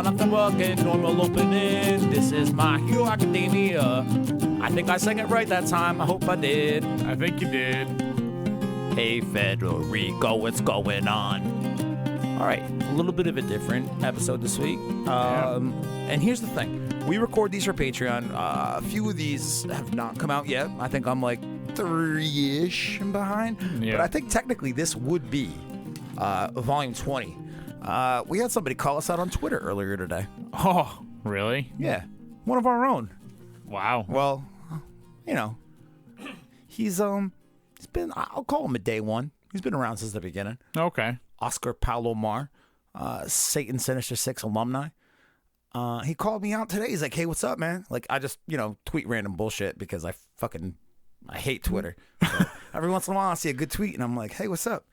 Jonathan Bucket, normal opening. This is My Hero Academia. I think I sang it right that time. I hope I did. I think you did. Hey, Federico, what's going on? All right, a little bit of a different episode this week. And here's the thing. We record these for Patreon. A few of these have not come out yet. I think I'm like 3-ish behind. Yeah. But I think technically this would be volume 20. We had somebody call us out on Twitter earlier today. Oh, really? Yeah, one of our own. Wow. Well, you know, he's been, I'll call him a day one. He's been around since the beginning. Okay. Oscar Palomar, Satan Sinister 6 alumni. He called me out today. He's like, hey, what's up, man? Like, I just, tweet random bullshit because I hate Twitter. So every once in a while I see a good tweet and I'm like, hey, what's up?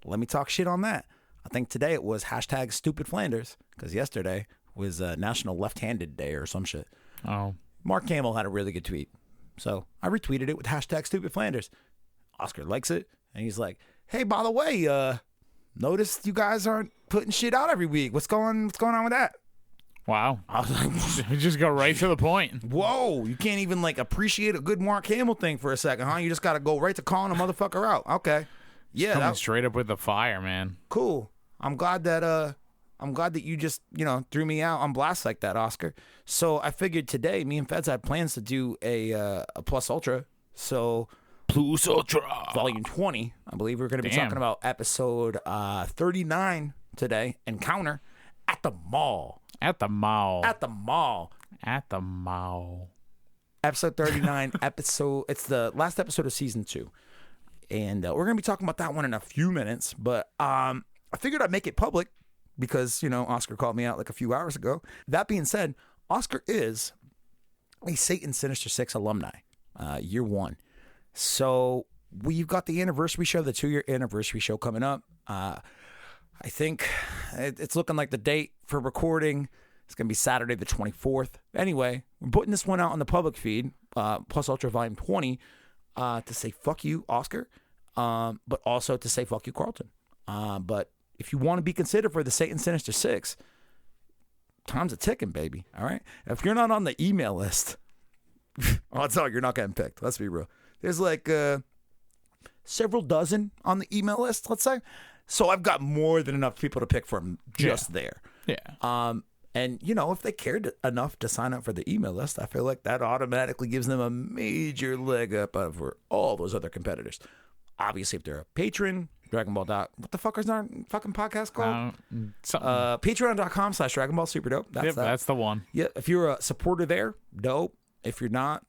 Let me talk shit on that. I think today it was hashtag Stupid Flanders because yesterday was National Left-Handed Day or some shit. Oh. Mark Campbell had a really good tweet. So I retweeted it with hashtag Stupid Flanders. Oscar likes it. And he's like, hey, by the way, noticed you guys aren't putting shit out every week. What's going on with that? Wow. I was like, You just go right to the point. whoa, you can't even appreciate a good Mark Hamill thing for a second, huh? You just got to go right to calling a motherfucker out. Okay. Yeah, Coming that's straight up with the fire, man. cool. I'm glad that you just, threw me out on blast like that, Oscar. So I figured today me and Feds had plans to do a Plus Ultra. So Plus Ultra. volume 20, I believe we're going to be Damn. talking about episode 39 today, Encounter at the Mall. At the mall. At the mall. At the mall. Episode 39, it's the last episode of season 2. And we're going to be talking about that one in a few minutes. But I figured I'd make it public because, Oscar called me out like a few hours ago. That being said, Oscar is a Satan Sinister 6 alumni, year 1. So we've got the anniversary show, the 2-year anniversary show coming up. I think it's looking like the date for recording is going to be Saturday the 24th. Anyway, we're putting this one out on the public feed, Plus Ultra Volume 20, to say fuck you, Oscar, but also to say fuck you, Carlton. But if you want to be considered for the Satan Sinister 6, time's a ticking, baby, all right? If you're not on the email list, odds are you're not getting picked. Let's be real. There's several dozen on the email list, let's say. So I've got more than enough people to pick from just there. Yeah. And, if they cared enough to sign up for the email list, I feel like that automatically gives them a major leg up over all those other competitors. Obviously, if they're a patron, Dragon Ball what the fuck is our fucking podcast called? Patreon.com/Dragon Ball Super Dope. That's that. That's the one. Yeah, if you're a supporter there, dope. If you're not,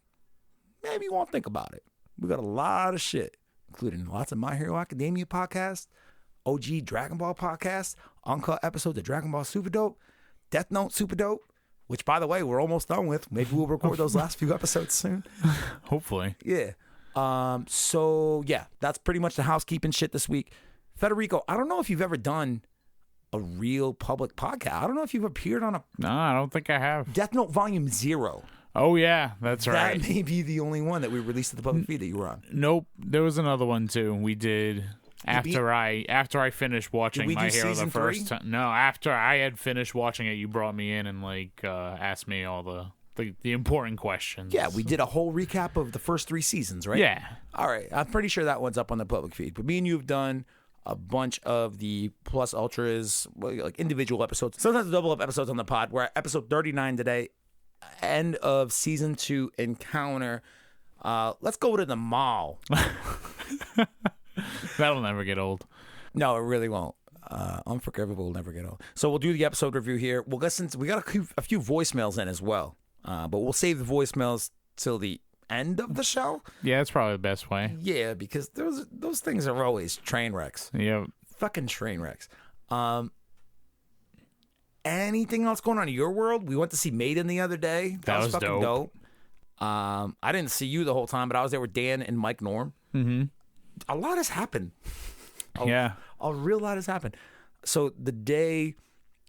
maybe you won't think about it. We got a lot of shit, including lots of My Hero Academia podcasts, OG Dragon Ball podcast, uncut episodes of Dragon Ball Super Dope, Death Note Super Dope, which, by the way, we're almost done with. Maybe we'll record those last few episodes soon. Hopefully. Yeah. So, yeah, that's pretty much the housekeeping shit this week. Federico, I don't know if you've ever done a real public podcast. I don't know if you've appeared on a No, I don't think I have. Death Note Volume 0. Oh, yeah. That's right. That may be the only one that we released at the public feed that you were on. Nope. There was another one, too. We did... After I finished watching My Hero the first time. No, after I had finished watching it, you brought me in and asked me all the important questions. Yeah, we did a whole recap of the first 3 seasons, right? Yeah. All right. I'm pretty sure that one's up on the public feed. But me and you have done a bunch of the Plus Ultras, like individual episodes, sometimes double up episodes on the pod. We're at episode 39 today, end of season 2 Encounter. Let's go to the mall. That'll never get old. No, it really won't. Unforgivable will never get old. So we'll do the episode review here. We'll listen. We got a few voicemails in as well, but we'll save the voicemails till the end of the show. Yeah, that's probably the best way. Yeah, because those things are always train wrecks. Yeah. Fucking train wrecks. Anything else going on in your world? We went to see Maiden the other day. That was fucking dope. I didn't see you the whole time, but I was there with Dan and Mike Norm. Mm-hmm. A lot has happened. Yeah. A real lot has happened. So the day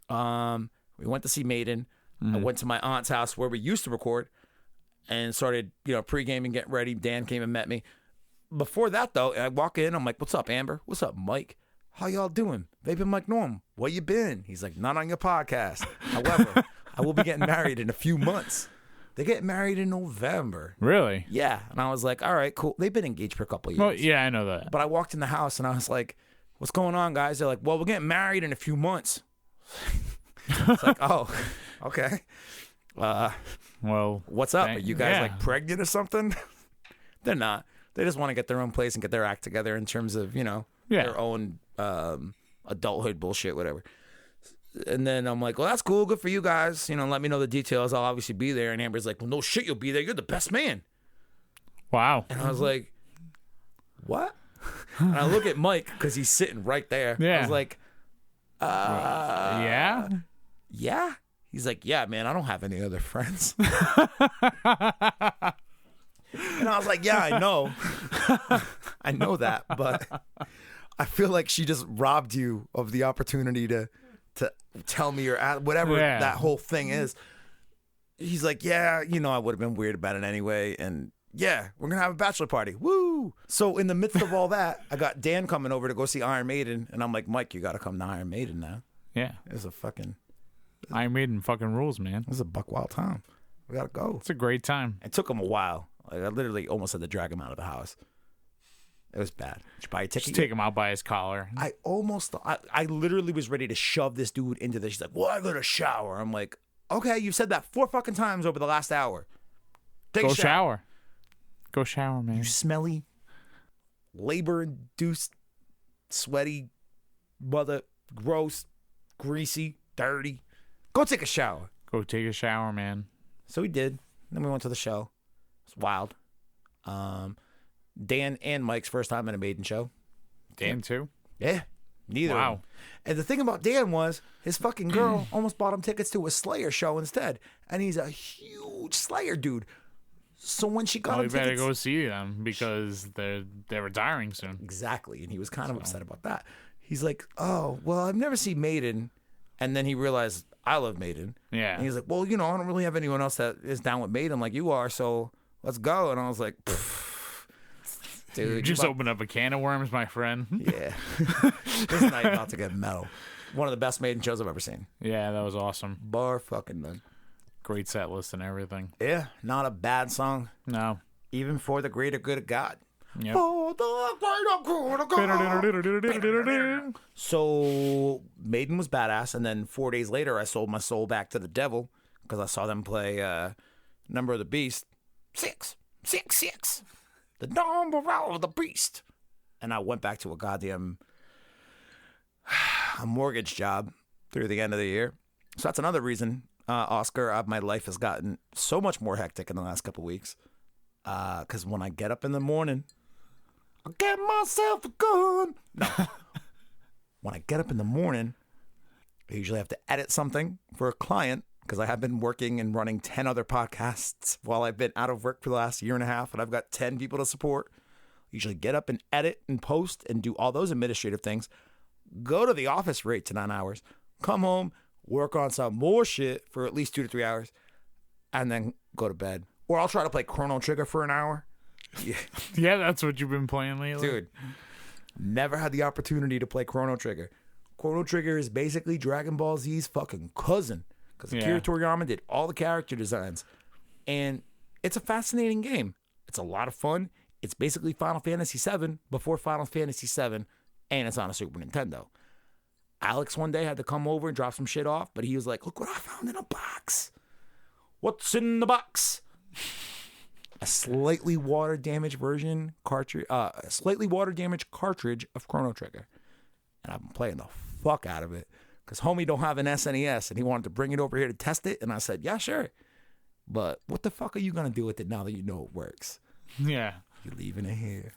we went to see Maiden, I went to my aunt's house where we used to record and started, pre-gaming, getting ready. Dan came and met me. Before that, though, I walk in. I'm like, what's up, Amber? What's up, Mike? How y'all doing? Vaping Mike Norm, where you been? He's like, not on your podcast. However, I will be getting married in a few months. They get married in November. Really? Yeah. And I was like, all right, cool. They've been engaged for a couple of years. Well, yeah, I know that. But I walked in the house and I was like, what's going on, guys? They're like, well, we're getting married in a few months. It's like, oh, okay. Well, what's up? Are you guys like pregnant or something? They're not. They just want to get their own place and get their act together in terms of, their own adulthood bullshit, whatever. And then I'm like, well, that's cool. Good for you guys. Let me know the details. I'll obviously be there. And Amber's like, well, no shit, you'll be there. You're the best man. Wow. And I was like, what? And I look at Mike because he's sitting right there. Yeah. I was like, yeah? Yeah? He's like, yeah, man, I don't have any other friends. And I was like, yeah, I know. I know that, but I feel like she just robbed you of the opportunity to tell me or whatever that whole thing is. He's like, yeah, I would have been weird about it anyway. And yeah, we're going to have a bachelor party. Woo! So in the midst of all that, I got Dan coming over to go see Iron Maiden. And I'm like, Mike, you got to come to Iron Maiden now. Yeah. It's a fucking... Iron Maiden fucking rules, man. It was a buck wild time. We got to go. It's a great time. It took him a while. Like, I literally almost had to drag him out of the house. It was bad. Did you buy a ticket? Just take him out by his collar. I literally was ready to shove this dude into this. She's like, well, I got to shower. I'm like, okay, you've said that 4 fucking times over the last hour. Take a shower. Go shower, man. You smelly, labor-induced, sweaty, gross, greasy, dirty. Go take a shower. Go take a shower, man. So we did. Then we went to the show. It's wild. Dan and Mike's first time at a Maiden show. Dan too? Yeah. Neither. Wow. Of them. And the thing about Dan was his fucking girl almost bought him tickets to a Slayer show instead. And he's a huge Slayer dude. So when she got him tickets... better go see them because they're retiring soon. Exactly. And he was kind of upset about that. He's like, oh, well, I've never seen Maiden. And then he realized I love Maiden. Yeah. And he's like, well, I don't really have anyone else that is down with Maiden like you are, so let's go. And I was like, dude. You just opened up a can of worms, my friend. Yeah. This night about to get metal. One of the best Maiden shows I've ever seen. Yeah, that was awesome. Bar fucking none. Great set list and everything. Yeah, not a bad song. No. Even for the greater good of God. Yep. For the greater good of God. So Maiden was badass, and then 4 days later I sold my soul back to the devil because I saw them play Number of the Beast. 666. The number of the beast. And I went back to a goddamn mortgage job through the end of the year. So that's another reason, Oscar, my life has gotten so much more hectic in the last couple of weeks. Because when I get up in the morning, I get myself a gun. No. When I get up in the morning, I usually have to edit something for a client because I have been working and running 10 other podcasts while I've been out of work for the last year and a half, and I've got 10 people to support. Usually get up and edit and post and do all those administrative things. Go to the office for 8 to 9 hours. Come home, work on some more shit for at least 2 to 3 hours, and then go to bed. Or I'll try to play Chrono Trigger for an hour. Yeah, yeah, that's what you've been playing lately? Dude, never had the opportunity to play Chrono Trigger. Chrono Trigger is basically Dragon Ball Z's fucking cousin. Because Akira Toriyama did all the character designs. And it's a fascinating game. It's a lot of fun. It's basically Final Fantasy VII before Final Fantasy VII, and it's on a Super Nintendo. Alex one day had to come over and drop some shit off, but he was like, look what I found in a box. What's in the box? A slightly water damaged cartridge of Chrono Trigger. And I've been playing the fuck out of it. Because homie don't have an SNES and he wanted to bring it over here to test it. And I said, yeah, sure. But what the fuck are you going to do with it now that you know it works? Yeah. You're leaving it here.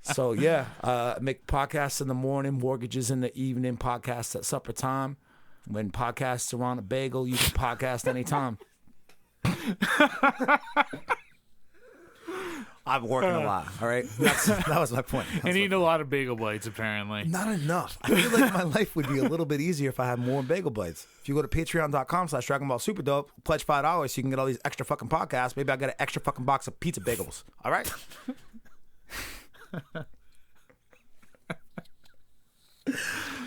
So, yeah, make podcasts in the morning, mortgages in the evening, podcasts at supper time. When podcasts are on a bagel, you can podcast anytime. I'm working a lot, all right? That was my point. And eating a lot of bagel bites, apparently. Not enough. I feel like my life would be a little bit easier if I had more bagel bites. If you go to patreon.com/Dragon Ball Super Dope, pledge $5 so you can get all these extra fucking podcasts. Maybe I'll get an extra fucking box of pizza bagels, all right?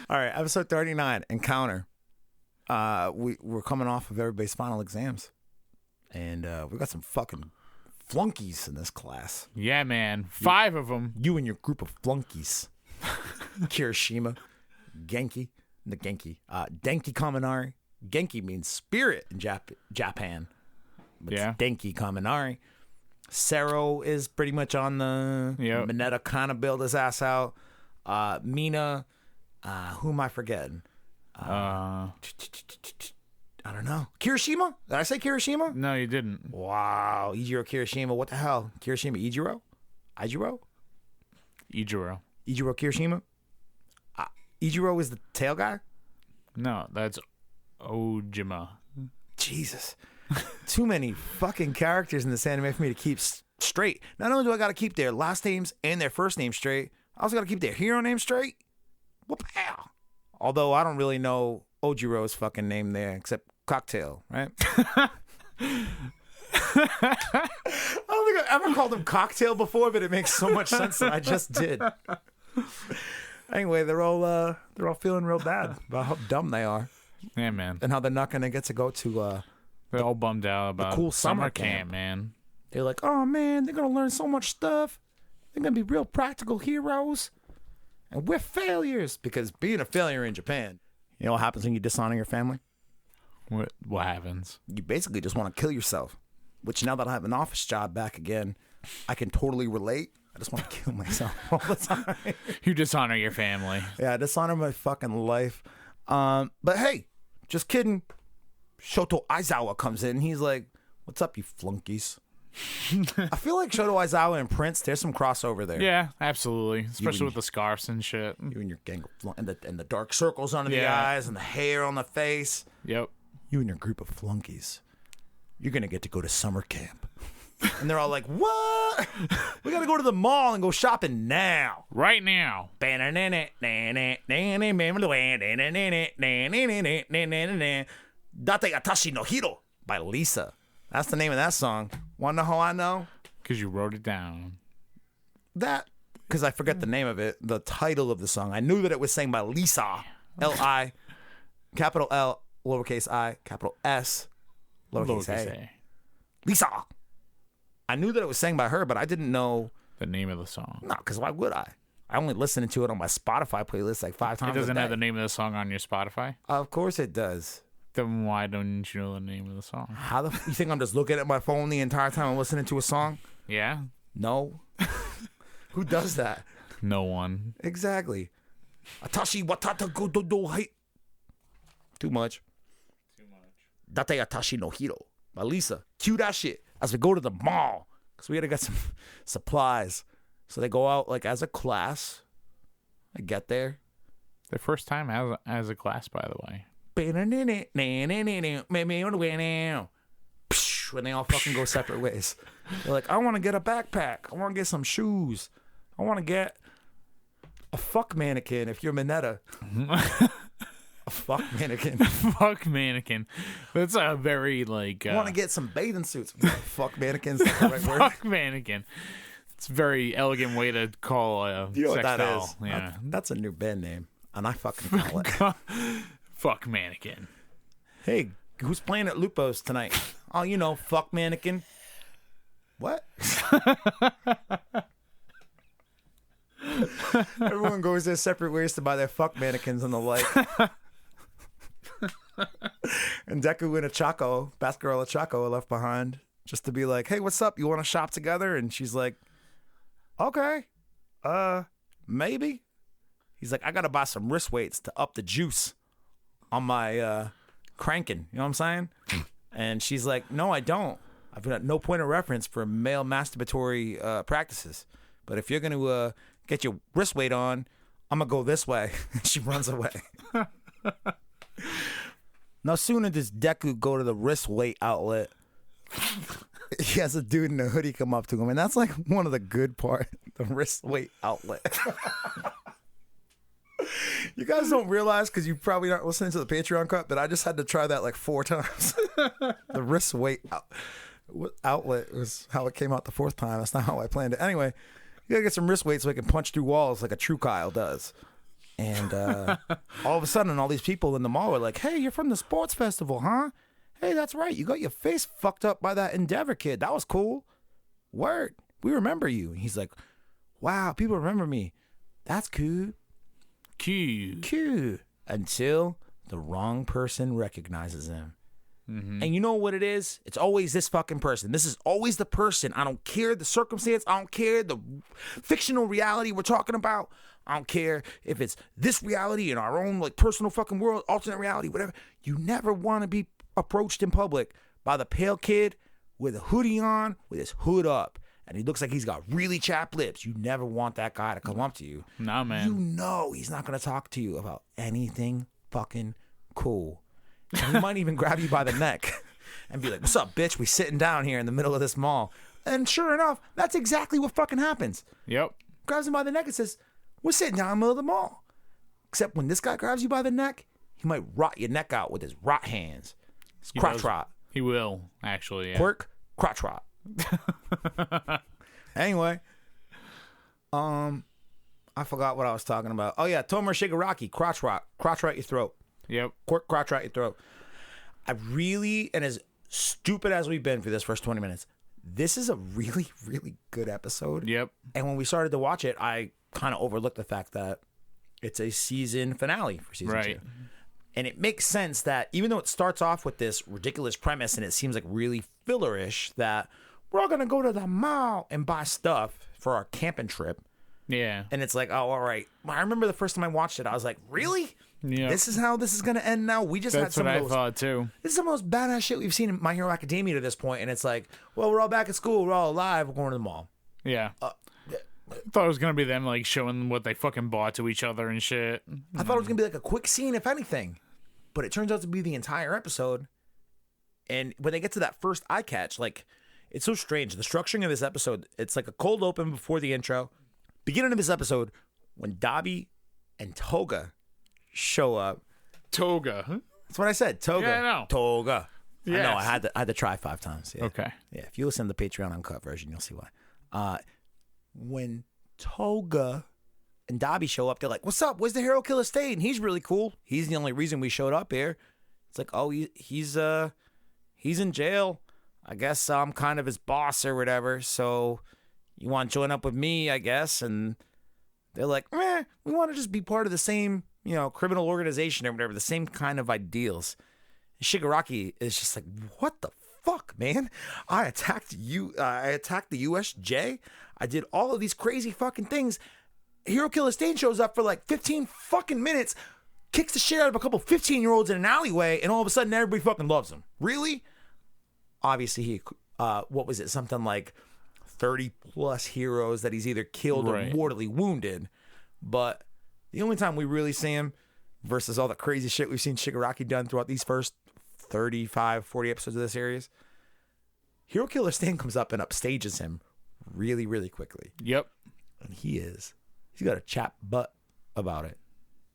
All right, episode 39, Encounter. We're coming off of everybody's final exams, and we got some fucking flunkies in this class. Yeah, man. 5 of them. You and your group of flunkies. Kirishima, Denki Kaminari. Genki means spirit in Japan. But Yeah. It's Denki Kaminari. Sero is pretty much on the Yep. Mineta kind of bailed his ass out. Mina, who am I forgetting? I don't know. Kirishima? Did I say Kirishima? No, you didn't. Wow. Ijiro Kirishima. What the hell? Kirishima Ijiro? Ijiro. Ijiro Kirishima? Ijiro is the tail guy? No, that's Ojima. Jesus. Too many fucking characters in this anime for me to keep straight. Not only do I got to keep their last names and their first name straight, I also got to keep their hero name straight. Whoop-pow. Although I don't really know Ojiro's fucking name there, except Cocktail, right? I don't think I've ever called him Cocktail before, but it makes so much sense that I just did. Anyway, they're all feeling real bad about how dumb they are. Yeah, man. And how they're not gonna get to go to They're all bummed out about cool summer camp, man. They're like, oh man, they're gonna learn so much stuff. They're gonna be real practical heroes. And we're failures. Because being a failure in Japan, you know what happens when you dishonor your family? What happens? You basically just want to kill yourself. Which now that I have an office job back again, I can totally relate. I just want to kill myself all the time. You dishonor your family. Yeah, dishonor my fucking life. But hey, just kidding. Shoto Aizawa comes in. He's like, what's up, you flunkies? I feel like Shoto Aizawa and Prince, there's some crossover there. Yeah, absolutely. Especially with the scarves and shit. You and your gang of and the dark circles under the eyes and the hair on the face. Yep. You and your group of flunkies. You're going to get to go to summer camp. And they're all like, what? We got to go to the mall and go shopping now. Right now. Date Atashi no Hiro by Lisa. That's the name of that song. Want to know how I know? Because you wrote it down. That, because I forget the name of it, the title of the song. I knew that it was sang by Lisa. L-I, capital L, lowercase I, capital S, lowercase A. Lisa. I knew that it was sang by her, but I didn't know the name of the song. No, because why would I? I only listened to it on my Spotify playlist like 5 times a day. It doesn't have the name of the song on your Spotify? Of course it does. Then why don't you know the name of the song? How you think I'm just looking at my phone the entire time I'm listening to a song? Yeah? No. Who does that? No one. Exactly. Atashi watata go do do hai. Too much. Date Atashi no Hiro by Lisa. Cue that shit as we go to the mall. Because we got to get some supplies. So they go out like as a class. I get there. Their first time as a class, by the way. When they all fucking go separate ways. They're like, I want to get a backpack. I want to get some shoes. I want to get a fuck mannequin if you're Mineta. A fuck mannequin. Fuck mannequin. That's a very like. I want to get some bathing suits. Fuck mannequins. That's the right word. Fuck mannequin. It's a very elegant way to call a you know sex what that doll. is? Yeah. That's a new band name. And I fucking call it. Fuck mannequin. Hey, who's playing at Lupo's tonight? Oh, you know, fuck mannequin. What? Everyone goes their separate ways to buy their fuck mannequins and the like. And Deku and Achako, Batgirl Achako, are left behind just to be like, hey, what's up? You want to shop together? And she's like, okay, maybe. He's like, I got to buy some wrist weights to up the juice on my cranking. You know what I'm saying? And she's like, no, I don't. I've got no point of reference for male masturbatory practices. But if you're going to get your wrist weight on, I'm going to go this way. She runs away. No sooner does Deku go to the wrist weight outlet, he has a dude in a hoodie come up to him. And that's like one of the good part, the wrist weight outlet. You guys don't realize, because you probably aren't listening to the Patreon cut, but I just had to try that like 4 times. The wrist weight outlet was how it came out the 4th time. That's not how I planned it. Anyway, you gotta get some wrist weights so I can punch through walls like a true Kyle does. And all of a sudden, all these people in the mall are like, hey, you're from the sports festival, huh? Hey, that's right. You got your face fucked up by that Endeavor kid. That was cool. Word. We remember you. And he's like, wow, people remember me. That's cool. Cool. Until the wrong person recognizes him. Mm-hmm. And you know what it is? It's always this fucking person. This is always the person. I don't care the circumstance. I don't care the fictional reality we're talking about. I don't care if it's this reality in our own like personal fucking world, alternate reality, whatever. You never want to be approached in public by the pale kid with a hoodie on, with his hood up, and he looks like he's got really chapped lips. You never want that guy to come up to you. Nah, man. You know he's not going to talk to you about anything fucking cool. And he might even grab you by the neck and be like, what's up, bitch? We sitting down here in the middle of this mall. And sure enough, that's exactly what fucking happens. Yep. Grabs him by the neck and says, we're sitting down in the middle of the mall. Except when this guy grabs you by the neck, he might rot your neck out with his rot hands. It's crotch rot. He will, actually. Yeah. Quirk, crotch rot. Anyway, I forgot what I was talking about. Oh yeah, Tomoe Shigaraki, crotch rot your throat. Yep. Quirk, crotch rot your throat. I really, and as stupid as we've been for this first 20 minutes, this is a really, really good episode. Yep. And when we started to watch it, I kind of overlooked the fact that it's a season finale for season 2. And it makes sense that even though it starts off with this ridiculous premise and it seems like really fillerish, that we're all going to go to the mall and buy stuff for our camping trip. Yeah. And it's like, oh, all right. I remember the first time I watched it, I was like, really? Yeah. This is how this is going to end now? We just had some what of those, I thought, too. This is some of the most badass shit we've seen in My Hero Academia to this point. And it's like, well, we're all back at school. We're all alive. We're going to the mall. Yeah. I thought it was going to be them, like, showing what they fucking bought to each other and shit. I thought it was going to be like a quick scene, if anything. But it turns out to be the entire episode. And when they get to that first eye catch, like, it's so strange. The structuring of this episode, it's like a cold open before the intro. Beginning of this episode, when Dabi and Toga show up. Toga. Huh? That's what I said. Toga. Yeah, I know. Toga. Yes. I know. I had to try 5 times. Yeah. Okay. Yeah. If you listen to the Patreon uncut version, you'll see why. When Toga and Dabi show up, they're like, what's up? Where's the hero killer staying? He's really cool. He's the only reason we showed up here. It's like, oh, he's in jail. I guess I'm kind of his boss or whatever. So you want to join up with me, I guess? And they're like, we want to just be part of the same, criminal organization or whatever, the same kind of ideals. Shigaraki is just like, what the fuck, man? I attacked you. I attacked the USJ. I did all of these crazy fucking things. Hero Killer Stain shows up for like 15 fucking minutes, kicks the shit out of a couple 15-year-olds in an alleyway, and all of a sudden everybody fucking loves him. Really? Obviously, he, what was it? Something like 30 plus heroes that he's either killed or mortally wounded. But the only time we really see him versus all the crazy shit we've seen Shigaraki done throughout these first 35, 40 episodes of the series, Hero Killer Stain comes up and upstages him really, really quickly. Yep. And he's got a chap butt about it,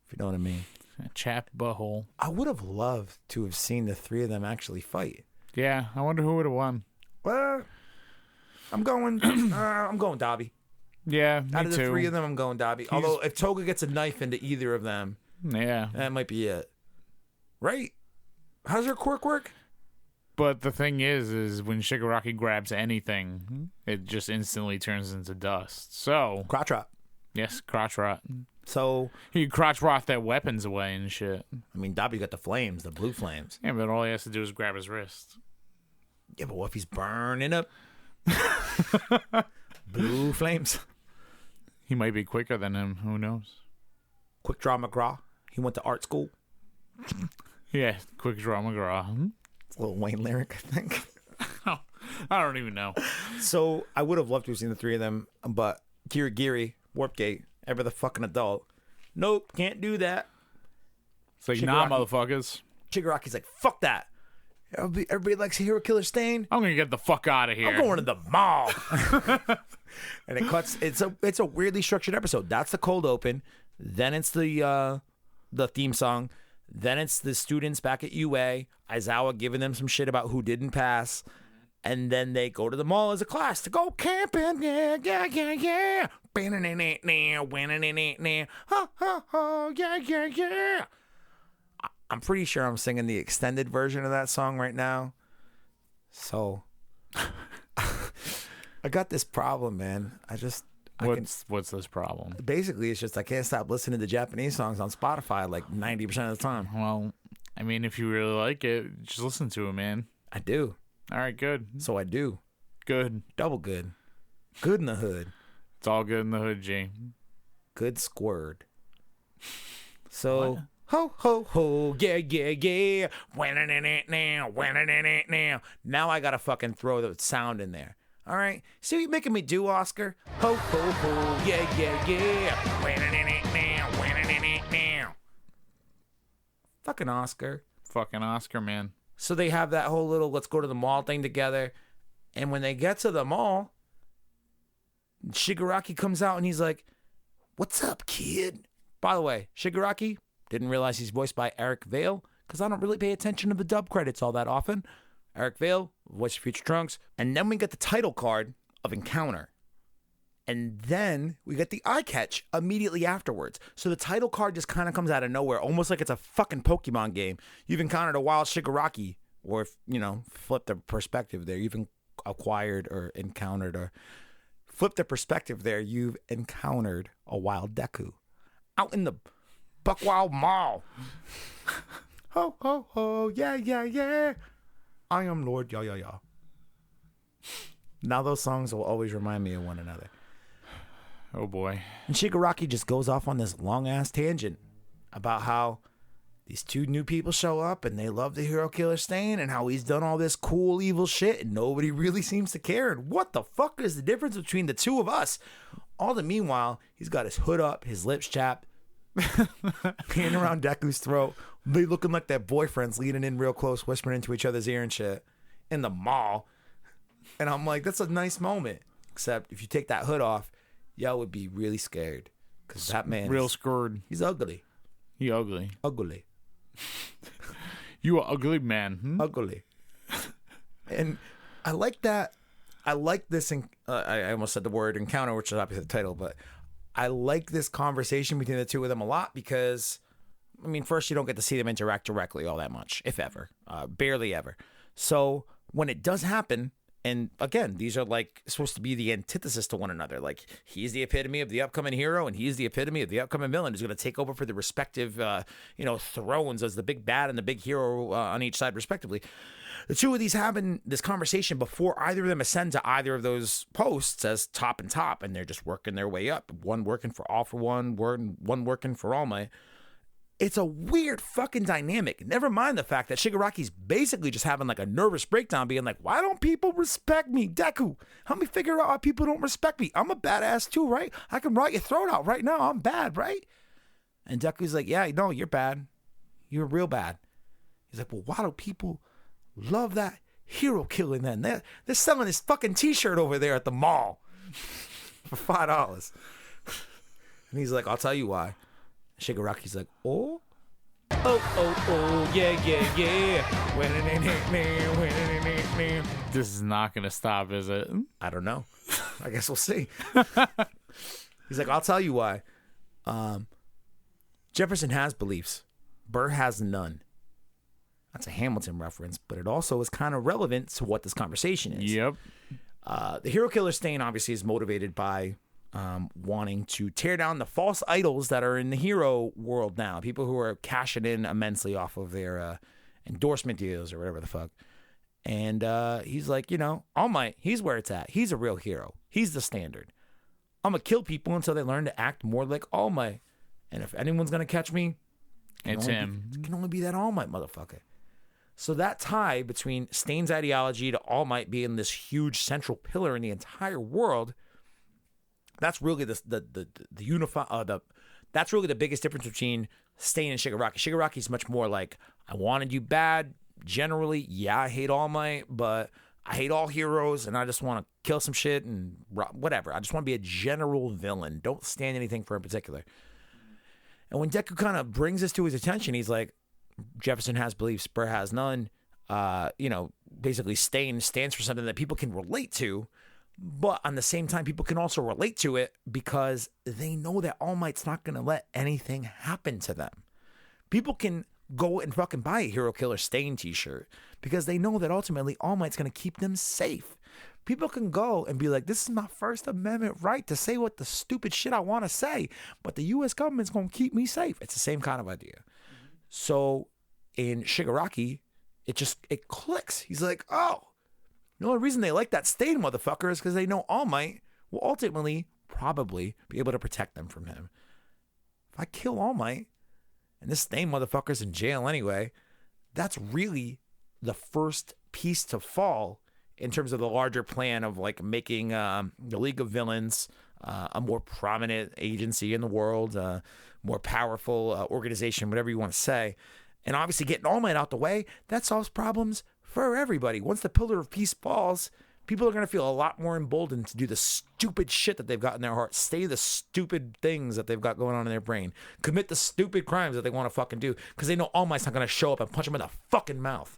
if you know what I mean. A chap butthole. I would have loved to have seen the 3 of them actually fight. Yeah, I wonder who would have won. Well, I'm going Dabi. Yeah, me Out of the too. 3 of them, I'm going Dabi. Although if Toga gets a knife into either of them, that might be it. Right? How does her quirk work? But the thing is when Shigaraki grabs anything, it just instantly turns into dust. So Crotch rot. Yes, crotch rot. So he crotch rot their weapons away and shit. I mean, Dabi got the flames, the blue flames. Yeah, but all he has to do is grab his wrist. Yeah, but what if he's burning up? Blue flames. He might be quicker than him. Who knows? Quick Draw McGraw. He went to art school. Yeah, Quick Draw McGraw. It's a little Wayne lyric, I think. I don't even know. So I would have loved to have seen the 3 of them, but Kirigiri, Warpgate, ever the fucking adult. Nope, can't do that. It's like, nah, motherfuckers. Shigaraki's like, fuck that. Everybody likes Hero Killer Stain. I'm gonna get the fuck out of here. I'm going to the mall. And it cuts. It's a weirdly structured episode. That's the cold open. Then it's the theme song. Then it's the students back at UA. Aizawa giving them some shit about who didn't pass. And then they go to the mall as a class to go camping. Yeah. Yeah. I'm pretty sure I'm singing the extended version of that song right now. So I got this problem, man. What's this problem? Basically, it's just I can't stop listening to Japanese songs on Spotify like 90% of the time. Well, I mean, if you really like it, just listen to it, man. I do. All right, good. So I do. Good. Double good. Good in the hood. It's all good in the hood, G. Good squirt. So... What? Ho, ho, ho, yeah, yeah, yeah. Now I gotta fucking throw the sound in there. All right? See what you're making me do, Oscar? Ho, ho, ho, yeah, yeah, yeah. Fucking Oscar. Fucking Oscar, man. So they have that whole little let's go to the mall thing together. And when they get to the mall, Shigaraki comes out and he's like, "What's up, kid?" By the way, Shigaraki... didn't realize he's voiced by Eric Vale, because I don't really pay attention to the dub credits all that often. Eric Vale, voice of Future Trunks. And then we get the title card of Encounter. And then we get the eye catch immediately afterwards. So the title card just kind of comes out of nowhere, almost like it's a fucking Pokemon game. You've encountered a wild Shigaraki, or, flip the perspective there. You've acquired or encountered, or flip the perspective there. You've encountered a wild Deku out in the Buckwild Mall. Ho, ho, ho, yeah, yeah, yeah. I am Lord, yeah, yeah, yeah. Now those songs will always remind me of one another. Oh, boy. And Shigaraki just goes off on this long-ass tangent about how these two new people show up and they love the hero killer Stain and how he's done all this cool, evil shit and nobody really seems to care. And what the fuck is the difference between the two of us? All the meanwhile, he's got his hood up, his lips chapped, hand around Deku's throat. They looking like their boyfriends leaning in real close, whispering into each other's ear and shit in the mall. And I'm like, that's a nice moment. Except if you take that hood off, y'all would be really scared. Because that man real scared. He's ugly. He ugly. Ugly. You are ugly, man. Ugly. And I like that. I like this. I almost said the word encounter, which is obviously the title, but I like this conversation between the two of them a lot because, I mean, first, you don't get to see them interact directly all that much, if ever. Barely ever. So when it does happen, and again, these are like supposed to be the antithesis to one another. Like, he's the epitome of the upcoming hero, and he's the epitome of the upcoming villain who's going to take over for the respective, thrones as the big bad and the big hero on each side, respectively. The two of these having this conversation before either of them ascend to either of those posts as top and top, and they're just working their way up. One working for All For One, one working for All Might. It's a weird fucking dynamic. Never mind the fact that Shigaraki's basically just having like a nervous breakdown, being like, why don't people respect me? Deku, help me figure out why people don't respect me. I'm a badass too, right? I can rot your throat out right now. I'm bad, right? And Deku's like, yeah, no, you're bad. You're real bad. He's like, well, why do people love that hero killing then? They're selling this fucking t-shirt over there at the mall for $5. And he's like, I'll tell you why. Shigaraki's like, oh, yeah, yeah, yeah. This is not going to stop, is it? I don't know. I guess we'll see. He's like, I'll tell you why. Jefferson has beliefs. Burr has none. That's a Hamilton reference, but it also is kind of relevant to what this conversation is. Yep. The hero killer Stain obviously is motivated by wanting to tear down the false idols that are in the hero world now. People who are cashing in immensely off of their endorsement deals or whatever the fuck. And he's like, All Might, he's where it's at. He's a real hero. He's the standard. I'm going to kill people until they learn to act more like All Might. And if anyone's going to catch me, it's him. It can only be that All Might motherfucker. So that tie between Stain's ideology to All Might being this huge central pillar in the entire world, that's really that's really the biggest difference between Stain and Shigaraki. Shigaraki's much more like, I wanted you bad. Generally, yeah, I hate All Might, but I hate all heroes, and I just want to kill some shit and whatever. I just want to be a general villain. Don't stand anything for in particular. And when Deku kind of brings this to his attention, he's like, Jefferson has beliefs, Burr has none. Basically Stain stands for something that people can relate to. But on the same time, people can also relate to it because they know that All Might's not going to let anything happen to them. People can go and fucking buy a Hero Killer Stain t-shirt because they know that ultimately All Might's going to keep them safe. People can go and be like, this is my First Amendment right to say what the stupid shit I want to say, but the U.S. government's going to keep me safe. It's the same kind of idea. Mm-hmm. So in Shigaraki, it clicks. He's like, oh, the only reason they like that Stain motherfucker is because they know All Might will ultimately probably be able to protect them from him. If I kill All Might and this Stain motherfucker's in jail anyway, that's really the first piece to fall in terms of the larger plan of like making the League of Villains a more prominent agency in the world, more powerful organization, whatever you want to say. And obviously getting All Might out the way, that solves problems for everybody. Once the Pillar of Peace falls, people are going to feel a lot more emboldened to do the stupid shit that they've got in their heart, say the stupid things that they've got going on in their brain, commit the stupid crimes that they want to fucking do because they know All Might's not going to show up and punch them in the fucking mouth.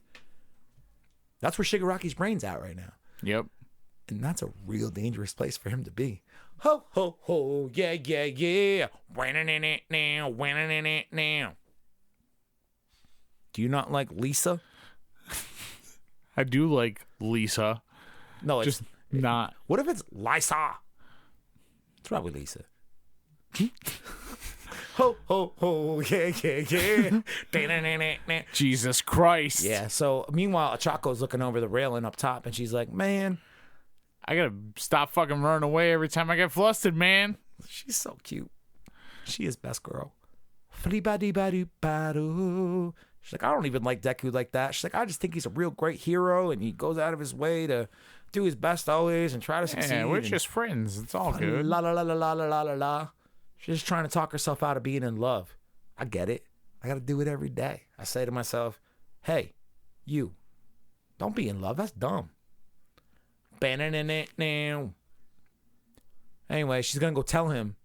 That's where Shigaraki's brain's at right now. Yep. And that's a real dangerous place for him to be. Ho, ho, ho, yeah, yeah, yeah. Winning in it now, winning in it now. Do you not like Lisa? I do like Lisa. No, it's just not. What if it's Lisa? It's probably Lisa. Ho, ho, ho, yeah, yeah, yeah. Jesus Christ. Yeah, so meanwhile, Achako's looking over the railing up top, and she's like, man, I gotta stop fucking running away every time I get flustered, man. She's so cute. She is best girl. Fli-ba-dee-ba-doo-ba-doo. She's like, I don't even like Deku like that. She's like, I just think he's a real great hero, and he goes out of his way to do his best always and try to succeed. Yeah, we're just friends. It's all good. La la la la la la la la. She's just trying to talk herself out of being in love. I get it. I got to do it every day. I say to myself, hey, you, don't be in love. That's dumb. Anyway, she's going to go tell him,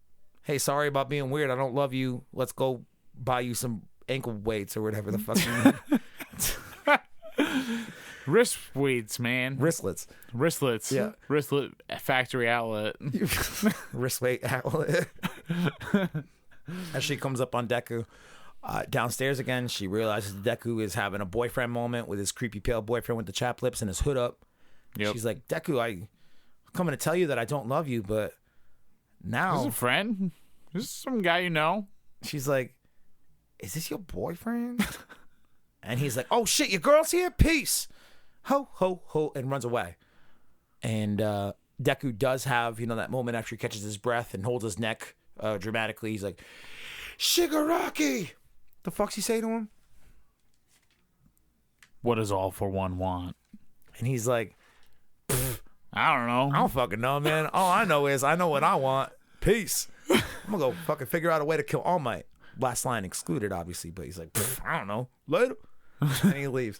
hey, sorry about being weird. I don't love you. Let's go buy you some ankle weights or whatever the fuck you need. Wrist weights, man. Wristlets. Yeah. Wristlet factory outlet. Wrist weight outlet. As she comes up on Deku. Downstairs again, she realizes Deku is having a boyfriend moment with his creepy pale boyfriend with the chapped lips and his hood up. Yep. She's like, Deku, I'm coming to tell you that I don't love you, but now... This is a friend. This is some guy you know. She's like, is this your boyfriend? And he's like, oh shit, your girl's here? Peace. Ho, ho, ho, and runs away. And Deku does have, that moment after he catches his breath and holds his neck dramatically. He's like, Shigaraki! The fuck's he say to him? What does All for One want? And he's like, I don't know. I don't fucking know, man. All I know is I know what I want. Peace. I'm gonna go fucking figure out a way to kill All Might. Last line excluded, obviously, but he's like, I don't know. Later. And he leaves.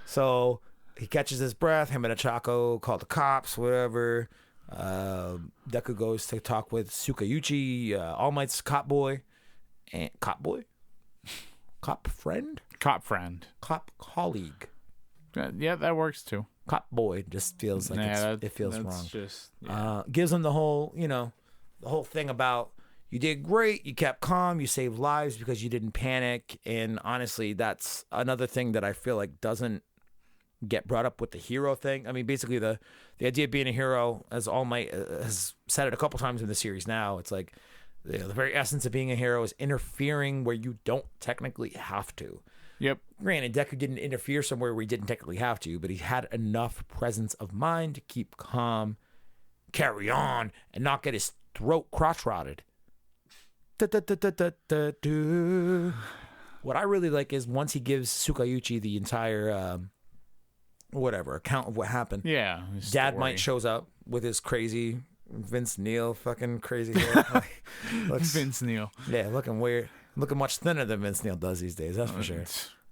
So he catches his breath. Him and Achako call the cops, whatever. Deku goes to talk with Tsukayuchi, All Might's cop boy. And cop boy? Cop friend? Cop friend. Cop colleague. Yeah, that works too. Cop boy just feels like it feels wrong. Just, gives him the whole, the whole thing about you did great, you kept calm, you saved lives because you didn't panic. And honestly, that's another thing that I feel like doesn't get brought up with the hero thing. I mean, basically the idea of being a hero, as All Might has said it a couple times in the series now, it's like the very essence of being a hero is interfering where you don't technically have to. Yep. Granted, Deku didn't interfere somewhere where he didn't technically have to, but he had enough presence of mind to keep calm, carry on, and not get his throat crotch-rotted. What I really like is once he gives Tsukayuchi the entire, account of what happened. Yeah. Dad Might shows up with his crazy Vince Neil fucking crazy hair. Vince Neil. Yeah, looking weird. Looking much thinner than Vince Neil does these days, that's for sure.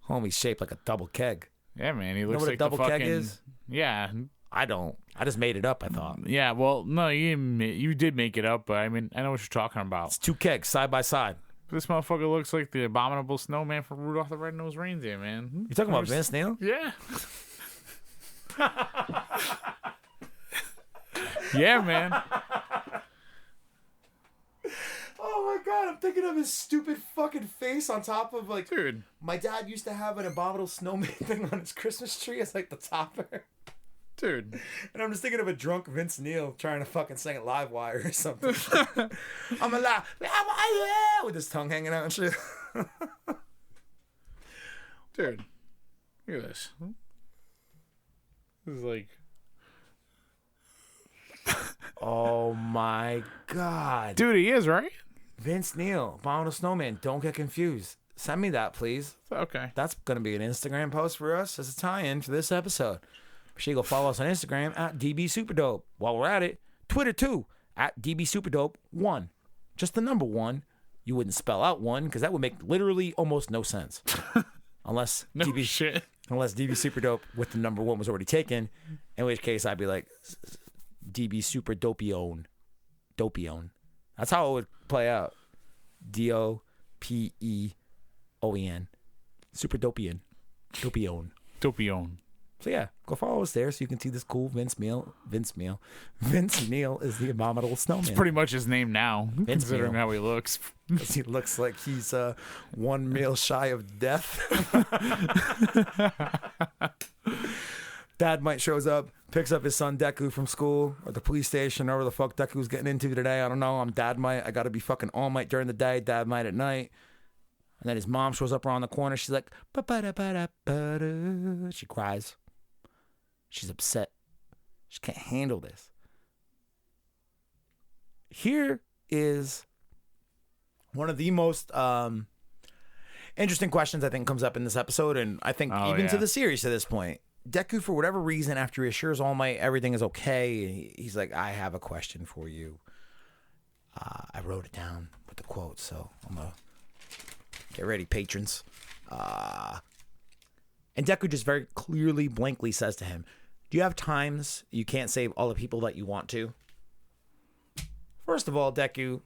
Homie's shaped like a double keg. Yeah, man. He looks what like a double keg is? Yeah. I don't. I just made it up, I thought. Yeah, well, no, you did make it up, but I mean, I know what you're talking about. It's two kegs side by side. This motherfucker looks like the abominable snowman from Rudolph the Red-Nosed Reindeer, man. You talking about Vince Neil? Yeah. Yeah, man. Oh my god, I'm thinking of his stupid fucking face on top of like. Dude. My dad used to have an abominable snowman thing on his Christmas tree as like the topper. Dude. And I'm just thinking of a drunk Vince Neil trying to fucking sing at Live Wire or something. I'm alive. With his tongue hanging out and shit. Dude. Look at this. This is like. Oh my god. Dude, he is, right? Vince Neil, Abominable Snowman. Don't get confused. Send me that, please. Okay. That's going to be an Instagram post for us as a tie-in for this episode. Be sure you go follow us on Instagram at DBSuperDope. While we're at it, Twitter too, at DBSuperDope1. Just the number 1. You wouldn't spell out 1 because that would make literally almost no sense. Unless shit. Unless DB Superdope with the number 1 was already taken. In which case I'd be like DB Super Dopeon. Dopeon. That's how it would play out. Dopeon. Super Dopeon. Dopeon. So yeah, go follow us there so you can see this cool Vince Neil. Vince Neil is the Abominable Snowman. It's pretty much his name now, Vince considering Neil. how he looks. Because he looks like he's 1 meal shy of death. Dad might shows up, picks up his son Deku from school or the police station, or whatever the fuck Deku's getting into today. I don't know. I'm Dad Might. I got to be fucking All Might during the day, Dad Might at night. And then his mom shows up around the corner. She's like, ba-ba-da-ba-da-ba-da. She cries. She's upset. She can't handle this. Here is one of the most interesting questions I think comes up in this episode, and I think to the series to this point. Deku, for whatever reason, after he assures All Might everything is okay, he's like, I have a question for you. I wrote it down with the quote, so I'm going to get ready, patrons. And Deku just very clearly, blankly says to him, do you have times you can't save all the people that you want to? First of all, Deku,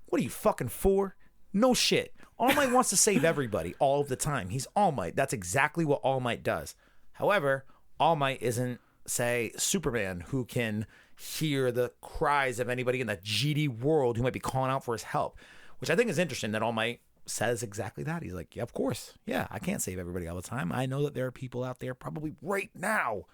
what are you fucking for? No shit. All Might wants to save everybody all of the time. He's All Might. That's exactly what All Might does. However, All Might isn't, say, Superman, who can hear the cries of anybody in the GD world who might be calling out for his help, which I think is interesting that All Might says exactly that. He's like, yeah, of course. Yeah, I can't save everybody all the time. I know that there are people out there probably right now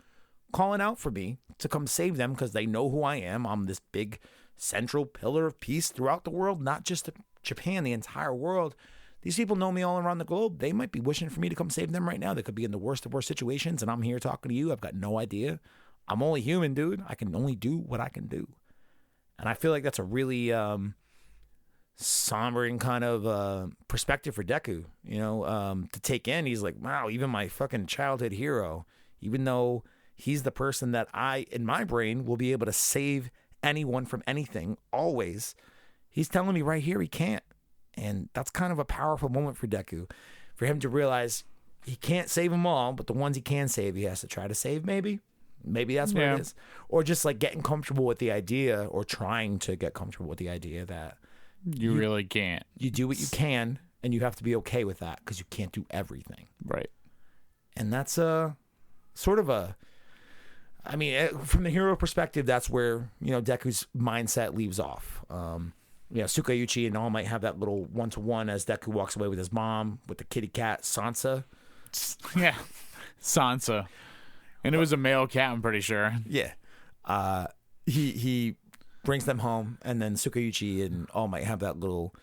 calling out for me to come save them because they know who I am. I'm this big central pillar of peace throughout the world, not just Japan, the entire world. These people know me all around the globe. They might be wishing for me to come save them right now. They could be in the worst of worst situations, and I'm here talking to you. I've got no idea. I'm only human, dude. I can only do what I can do. And I feel like that's a really sombering kind of perspective for Deku, to take in. He's like, wow, even my fucking childhood hero, even though he's the person that I, in my brain, will be able to save anyone from anything, always, he's telling me right here he can't. And that's kind of a powerful moment for Deku, for him to realize he can't save them all, but the ones he can save, he has to try to save, maybe. Maybe that's what it is. Or just like getting comfortable with the idea, or trying to get comfortable with the idea that you really can't. You do what you can, and you have to be okay with that because you can't do everything. Right. And that's sort of from the hero perspective, that's where, Deku's mindset leaves off. Tsukauchi and All Might have that little one-to-one as Deku walks away with his mom, with the kitty cat, Sansa. Yeah, Sansa. And it was a male cat, I'm pretty sure. Yeah. He brings them home, and then Tsukauchi and All Might have that little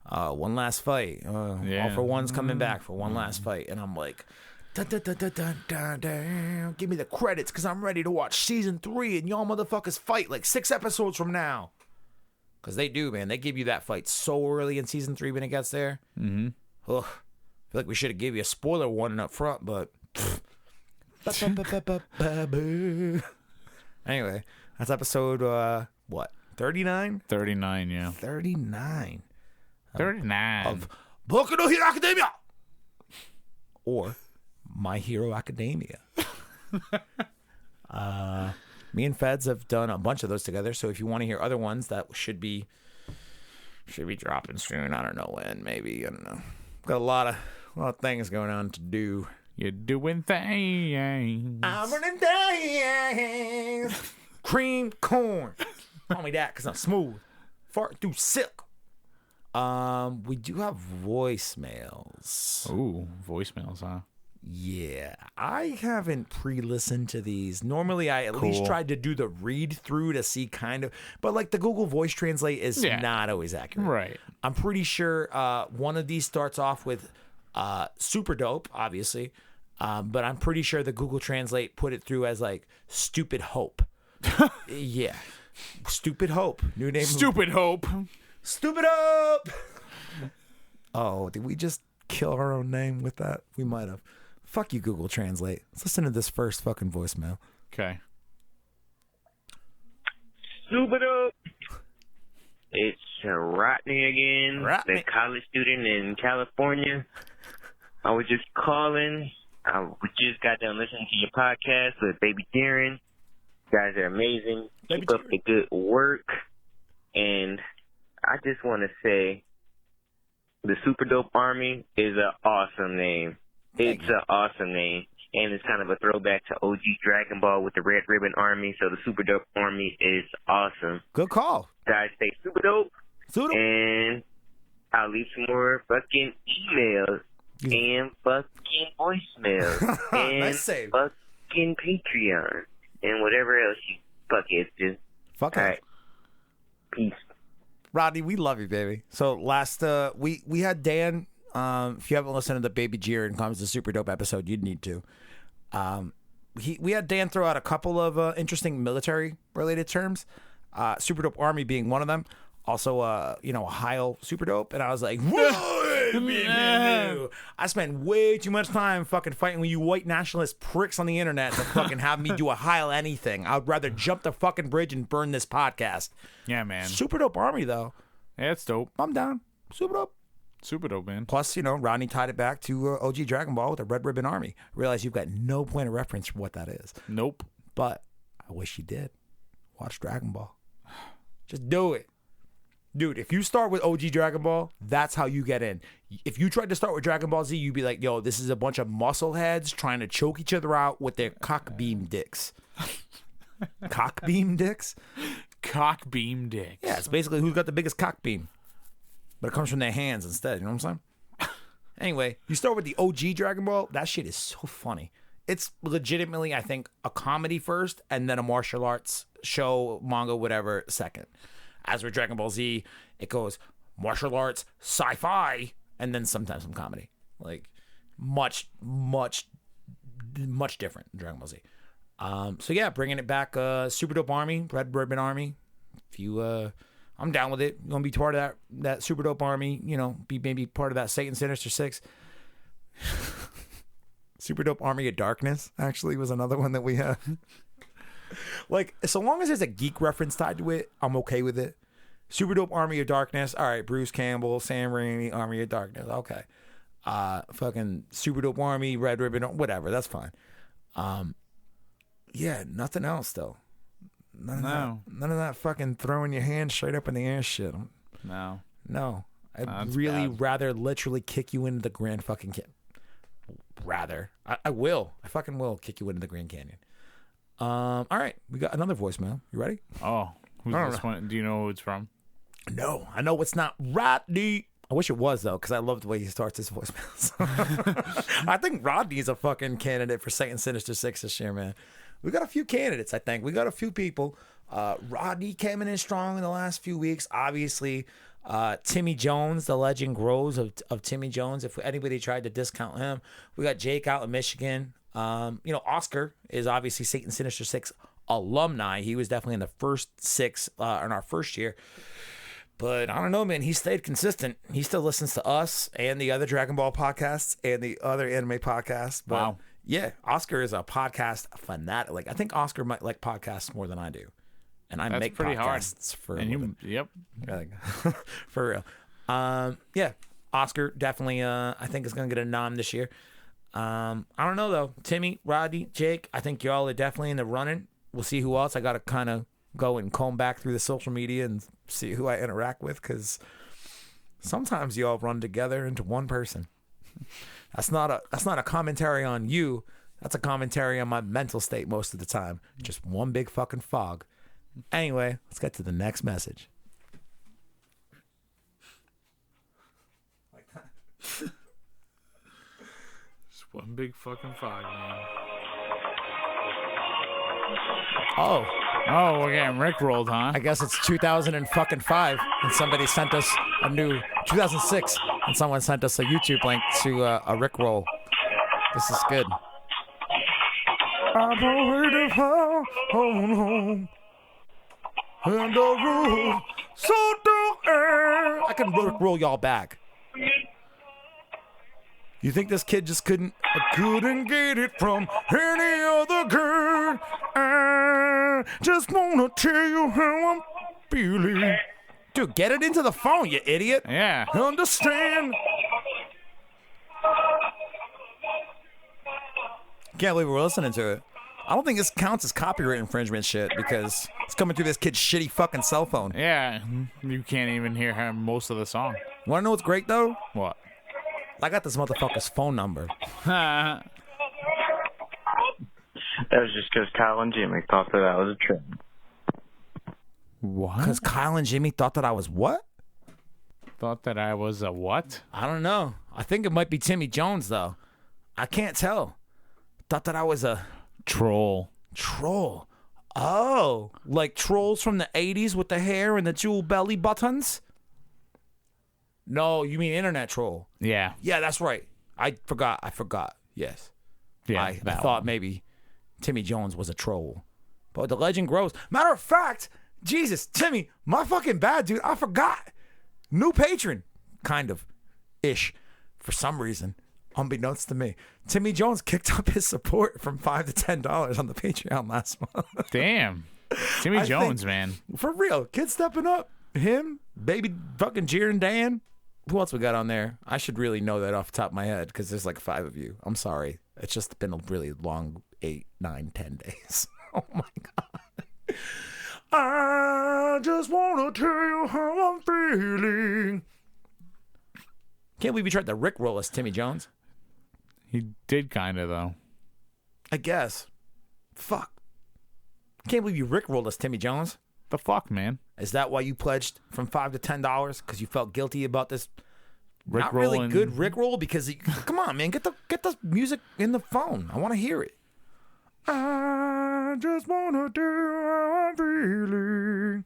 one last fight. All for One's coming back for one last fight. And I'm like, dun, dun, dun, dun, dun, dun, dun. Give me the credits because I'm ready to watch season 3 and y'all motherfuckers fight like 6 episodes from now. Because they do, man. They give you that fight so early in season 3 when it gets there. Mm-hmm. Ugh. I feel like we should have gave you a spoiler warning up front, but... Anyway, that's episode, 39? 39, yeah. 39. 39. Of Boku no Hero Academia! Or My Hero Academia. Me and Feds have done a bunch of those together, so if you want to hear other ones, that should be dropping soon. I don't know when, maybe. I don't know. Got a lot of things going on to do. You're doing things. I'm running things. Cream corn. Call me that because I'm smooth. Fart through silk. We do have voicemails. Ooh, voicemails, huh? Yeah, I haven't pre-listened to these. Normally, I at least tried to do the read-through to see kind of, but like the Google Voice Translate is not always accurate. Right. I'm pretty sure one of these starts off with super dope, obviously, but I'm pretty sure the Google Translate put it through as like stupid hope. Yeah, stupid hope. New name. Stupid hope. Stupid hope. Oh, did we just kill our own name with that? We might have. Fuck you, Google Translate. Let's listen to this first fucking voicemail. Okay. Stupid up. It's Rodney again, the college student in California. I was just calling. We just got done listening to your podcast with Baby Darren. You guys are amazing. Keep up the good work. And I just want to say the Super Dope Army is an awesome name. It's an awesome name. And it's kind of a throwback to OG Dragon Ball with the Red Ribbon Army. So the Super Dope Army is awesome. Good call. Guys, stay super dope. Super. And I'll leave some more fucking emails and fucking voicemails and nice save. fucking Patreon and whatever else you fuckheads do. Fuck all right. Peace. Rodney, we love you, baby. So last we had Dan. If you haven't listened to the Baby Jiren Comes the Super Dope episode, you'd need to. We had Dan throw out a couple of interesting military related terms. Super Dope Army being one of them. Also, Ohio Super Dope. And I was like, whoa! I spent way too much time fucking fighting with you white nationalist pricks on the internet to fucking have me do a Heil anything. I'd rather jump the fucking bridge and burn this podcast. Yeah, man. Super Dope Army, though. Yeah, it's dope. I'm down. Super dope. Super dope, man. Plus, Rodney tied it back to OG Dragon Ball with the Red Ribbon Army. Realize you've got no point of reference for what that is. Nope. But I wish you did. Watch Dragon Ball. Just do it. Dude, if you start with OG Dragon Ball, that's how you get in. If you tried to start with Dragon Ball Z, you'd be like, yo, this is a bunch of muscle heads trying to choke each other out with their cock beam dicks. Cock beam dicks? Cock beam dicks. Yeah, it's basically who's got the biggest cock beam. But it comes from their hands instead, you know what I'm saying? Anyway, you start with the OG Dragon Ball. That shit is so funny. It's legitimately, I think, a comedy first and then a martial arts show, manga, whatever, second. As with Dragon Ball Z, it goes martial arts, sci-fi, and then sometimes some comedy. Like, much different than Dragon Ball Z. So yeah, bringing it back, Super Dope Army, Red Ribbon Army. If you, I'm down with it. You want to be part of that Super Dope Army, be maybe part of that Satan Sinister Six. Super Dope Army of Darkness, actually, was another one that we had. Like, so long as there's a geek reference tied to it, I'm okay with it. Super Dope Army of Darkness. All right, Bruce Campbell, Sam Raimi, Army of Darkness. Okay. Fucking Super Dope Army, Red Ribbon, whatever. That's fine. Yeah, nothing else, though. None of that fucking throwing your hand straight up in the air shit. No. I'd really rather literally kick you into the Grand fucking Canyon. I will. I fucking will kick you into the Grand Canyon. All right, we got another voicemail. You ready? Oh, who's this one? Do you know who it's from? No, I know it's not Rodney. I wish it was, though, because I love the way he starts his voicemails. I think Rodney's a fucking candidate for Satan Sinister 6 this year, man. We got a few candidates, I think. We got a few people. Rodney came in strong in the last few weeks. Obviously, Timmy Jones, the legend grows of Timmy Jones. If anybody tried to discount him, we got Jake out in Michigan. Oscar is obviously Satan Sinister 6 alumni. He was definitely in the first 6 in our first year. But I don't know, man. He stayed consistent. He still listens to us and the other Dragon Ball podcasts and the other anime podcasts. But wow. Yeah, Oscar is a podcast fanatic. Like, I think Oscar might like podcasts more than I do. And I make pretty podcasts hard. for a living. Yep. For real. Yeah, Oscar definitely, I think, is going to get a nom this year. I don't know, though. Timmy, Rodney, Jake, I think y'all are definitely in the running. We'll see who else. I got to kind of go and comb back through the social media and see who I interact with, because sometimes y'all run together into one person. That's not a commentary on you. That's a commentary on my mental state most of the time. Just one big fucking fog. Anyway, let's get to the next message. Just one big fucking fog, man. Oh, we're getting rickrolled, huh? I guess it's 2005, and somebody sent us a new 2006, and someone sent us a YouTube link to a Rickroll. This is good. I'm already home, and the roof so do air. I can Rickroll y'all back. You think this kid just couldn't get it from any other girl? I just wanna tell you how I'm feeling. Dude, get it into the phone, you idiot. Yeah. Understand? Can't believe we're listening to it. I don't think this counts as copyright infringement shit because it's coming through this kid's shitty fucking cell phone. Yeah, you can't even hear most of the song. Wanna know what's great though? What? I got this motherfucker's phone number. That was just because Kyle and Jimmy thought that was a trend. What? Because Kyle and Jimmy thought that I was what? Thought that I was a what? I don't know. I think it might be Timmy Jones, though. I can't tell. Thought that I was a troll. Troll. Oh, like trolls from the 80s with the hair and the jewel belly buttons? No, you mean internet troll. Yeah. Yeah, that's right. I forgot. Yes. Yeah. I thought maybe Timmy Jones was a troll. But the legend grows. Matter of fact, Jesus, Timmy, my fucking bad, dude. I forgot. New patron. Kind of. Ish. For some reason. Unbeknownst to me. Timmy Jones kicked up his support from $5 to $10 on the Patreon last month. Damn. Timmy Jones, man. For real. Kid stepping up. Him. Baby fucking Jiren Dan. Who else we got on there? I should really know that off the top of my head because there's like 5 of you. I'm sorry. It's just been a really long 8, 9, 10 days. Oh my God. I just want to tell you how I'm feeling. Can't believe you tried to Rickroll us, Timmy Jones. He did kind of, though. I guess. Fuck. Can't believe you Rickrolled us, Timmy Jones. The fuck, man? Is that why you pledged from $5 to $10? Because you felt guilty about this not Rickroll really good Rickroll? Because, come on, man. Get the music in the phone. I want to hear it. I just want to tell you how I'm feeling.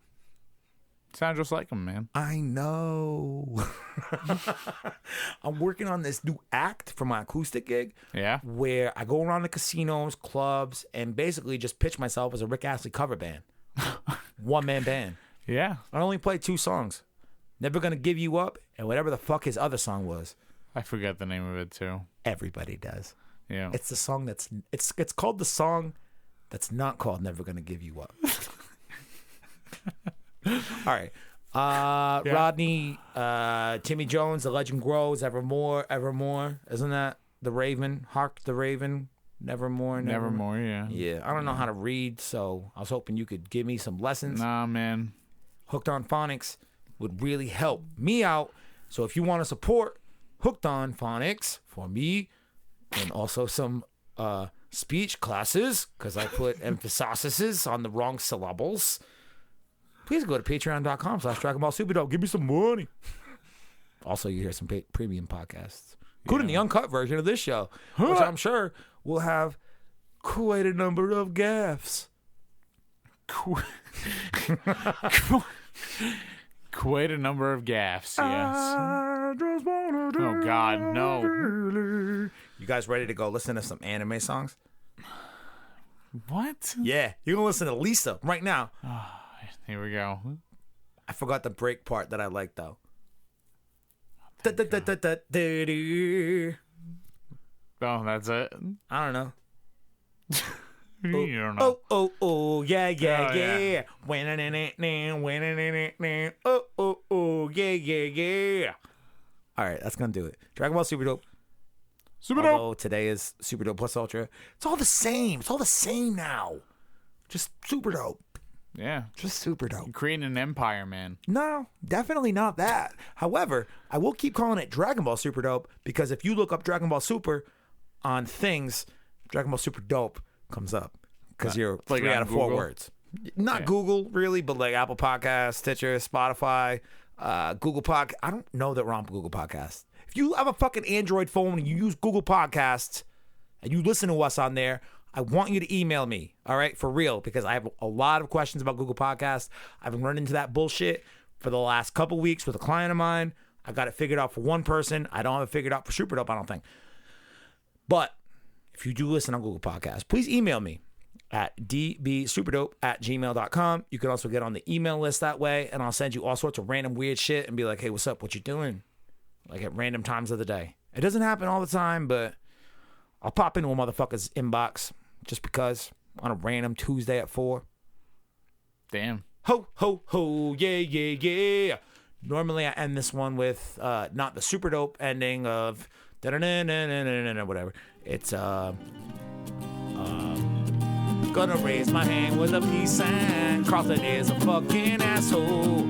Sounds just like him, man. I know. I'm working on this new act for my acoustic gig. Yeah. Where I go around the casinos, clubs, and basically just pitch myself as a Rick Astley cover band. One-man band. Yeah. I only played 2 songs. Never Gonna Give You Up, and whatever the fuck his other song was. I forget the name of it, too. Everybody does. Yeah. It's the song that's... It's called the song that's not called Never Gonna Give You Up. All right. Yeah. Rodney, Timmy Jones, The Legend Grows, Evermore. Isn't that The Raven? Hark the Raven. Nevermore. Yeah. Yeah. I don't know how to read, so I was hoping you could give me some lessons. Nah, man. Hooked on Phonics would really help me out. So if you want to support Hooked on Phonics for me and also some speech classes, because I put emphases on the wrong syllables, please go to patreon.com/DragonBallSuperDope. Give me some money. Also, you hear some premium podcasts, including the uncut version of this show, which I'm sure will have quite a number of gaffes. Quite a number of gaffes, yes. Oh, God, no. You guys ready to go listen to some anime songs? What? Yeah, you're going to listen to Lisa right now. Here we go. I forgot the break part that I like, though. Oh, that's it? I don't know. You don't know. Oh, yeah. Yeah. Yeah. All right, that's going to do it. Dragon Ball Super Dope. Although today is Super Dope Plus Ultra. It's all the same. It's all the same now. Just Super Dope. Yeah. Just Super Dope. You're creating an empire, man. No, definitely not that. However, I will keep calling it Dragon Ball Super Dope because if you look up Dragon Ball Super on things, Dragon Ball Super Dope comes up because you're like 3 out of 4 Google? words. Not Google, really, but like Apple Podcasts, Stitcher, Spotify, Google Podcast. I don't know that we're on Google Podcasts. If you have a fucking Android phone and you use Google Podcasts and you listen to us on there, I want you to email me, all right, for real, because I have a lot of questions about Google Podcasts. I've been running into that bullshit for the last couple weeks with a client of mine. I got it figured out for one person. I don't have it figured out for Super Dope, I don't think. But if you do listen on Google Podcasts, please email me at dbsuperdope@gmail.com. You can also get on the email list that way, and I'll send you all sorts of random weird shit and be like, hey, what's up? What you doing? Like at random times of the day. It doesn't happen all the time, but I'll pop into a motherfucker's inbox just because on a random Tuesday at 4. Damn. Ho, ho, ho, yeah, yeah, yeah. Normally I end this one with not the Super Dope ending of whatever. It's gonna raise my hand with a peace sign. Carlton is a fucking asshole.